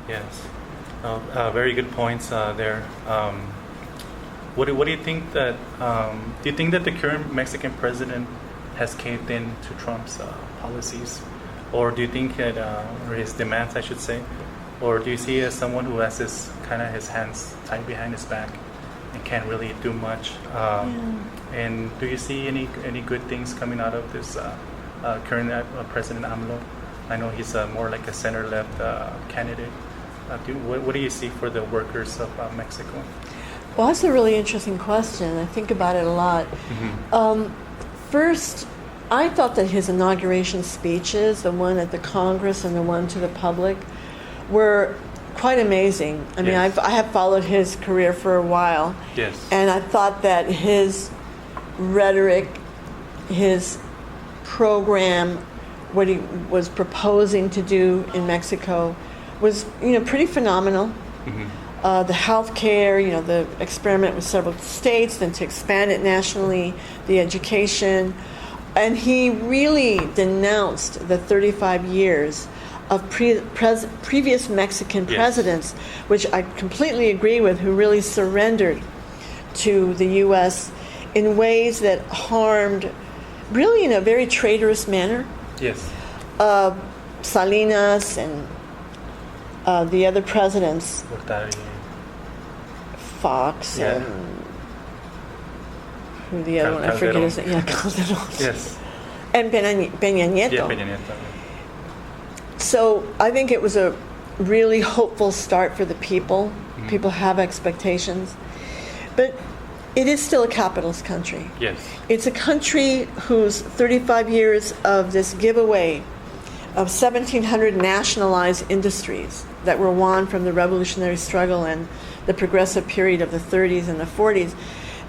Yes. Very good points there. What do you think that? Do you think that the current Mexican president has caved in to Trump's policies, or do you think that, or his demands, I should say, or do you see as someone who has his hands tied behind his back and can't really do much? And do you see any good things coming out of this current President AMLO? I know he's more like a center-left candidate. What do you see for the workers of Mexico? Well, that's a really interesting question. I think about it a lot. First, I thought that his inauguration speeches, the one at the Congress and the one to the public, were quite amazing. I mean, I have followed his career for a while. Yes. And I thought that his rhetoric, his program, what he was proposing to do in Mexico was, pretty phenomenal. The health care, the experiment with several states, then to expand it nationally, the education. And he really denounced the 35 years of previous Mexican presidents, which I completely agree with, who really surrendered to the U.S. in ways that harmed, really in a very traitorous manner. Yes. Salinas and the other presidents, Fox and who the other one, I forget his name. Yeah, Calderon. Yes. And Peña Nieto. Yeah, Peña Nieto. So I think it was a really hopeful start for the people. People have expectations. But it is still a capitalist country. Yes. It's a country whose 35 years of this giveaway of 1,700 nationalized industries that were won from the revolutionary struggle and the progressive period of the 30s and the 40s,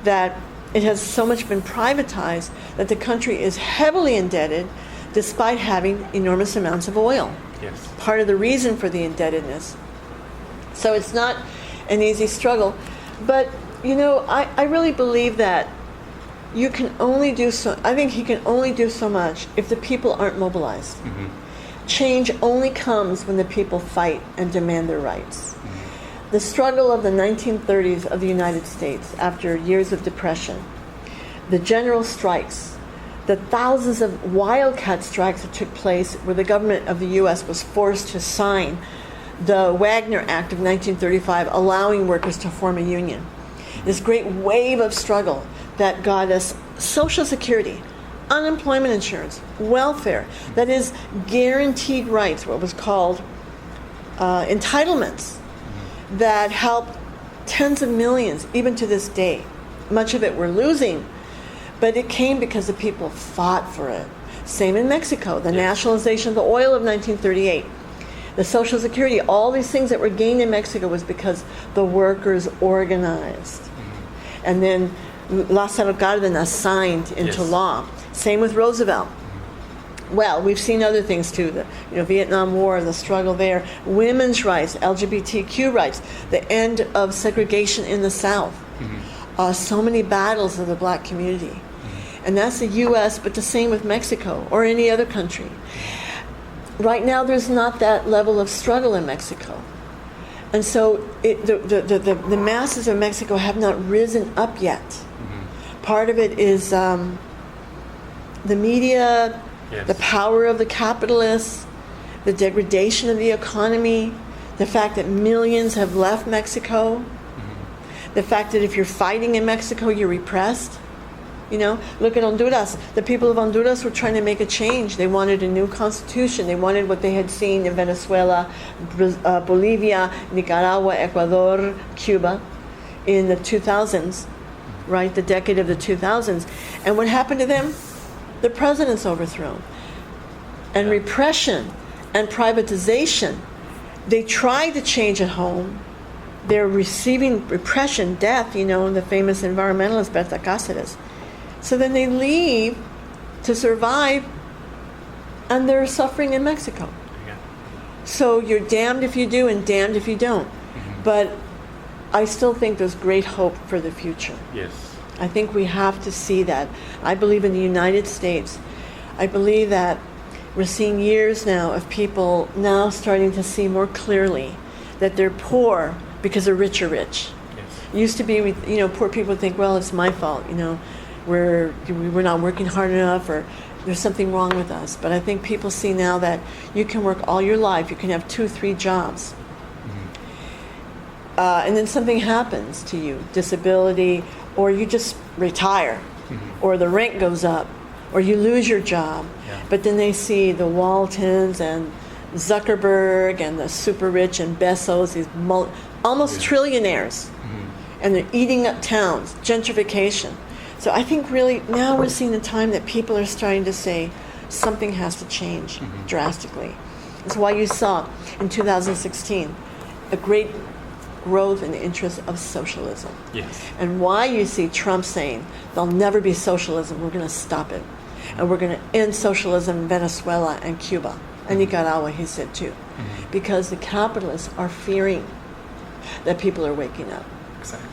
that it has so much been privatized that the country is heavily indebted despite having enormous amounts of oil. Yes. Part of the reason for the indebtedness. So it's not an easy struggle. But, I really believe that you can only do so. I think he can only do so much if the people aren't mobilized. Change only comes when the people fight and demand their rights. The struggle of the 1930s of the United States, after years of depression, the general strikes, the thousands of wildcat strikes that took place where the government of the U.S. was forced to sign the Wagner Act of 1935, allowing workers to form a union. This great wave of struggle that got us Social Security, unemployment insurance, welfare, that is guaranteed rights, what was called entitlements, that helped tens of millions, even to this day. Much of it we're losing, but it came because the people fought for it. Same in Mexico, the nationalization of the oil of 1938, the Social Security, all these things that were gained in Mexico was because the workers organized. And then Lázaro Cárdenas signed into law. Same with Roosevelt. Well, we've seen other things too. The Vietnam War, the struggle there, women's rights, LGBTQ rights, the end of segregation in the South. So many battles of the black community. And that's the U.S., but the same with Mexico or any other country. Right now, there's not that level of struggle in Mexico. And so the masses of Mexico have not risen up yet. Part of it is the media, the power of the capitalists, the degradation of the economy, the fact that millions have left Mexico, the fact that if you're fighting in Mexico, you're repressed. Look at Honduras. The people of Honduras were trying to make a change. They wanted a new constitution. They wanted what they had seen in Venezuela, Bolivia, Nicaragua, Ecuador, Cuba in the 2000s, right? The decade of the 2000s. And what happened to them? The president's overthrown. And repression and privatization. They tried to change at home. They're receiving repression, death, the famous environmentalist Berta Cáceres. So then they leave to survive, and they're suffering in Mexico. So you're damned if you do and damned if you don't. But I still think there's great hope for the future. Yes. I think we have to see that. I believe in the United States. I believe that we're seeing years now of people now starting to see more clearly that they're poor because the rich are rich. Yes. Used to be, poor people would think, well, it's my fault, we're not working hard enough, or there's something wrong with us. But I think people see now that you can work all your life, you can have 2-3 jobs, and then something happens to you, disability, or you just retire, or the rent goes up, or you lose your job. Yeah. But then they see the Waltons and Zuckerberg and the super rich and Bezos, these almost trillionaires, and they're eating up towns, gentrification. So I think really now we're seeing the time that people are starting to say something has to change drastically. That's why you saw in 2016 a great growth in the interest of socialism. Yes. And why you see Trump saying there'll never be socialism, we're going to stop it. And we're going to end socialism in Venezuela and Cuba. And Nicaragua, he said too. Because the capitalists are fearing that people are waking up. Exactly.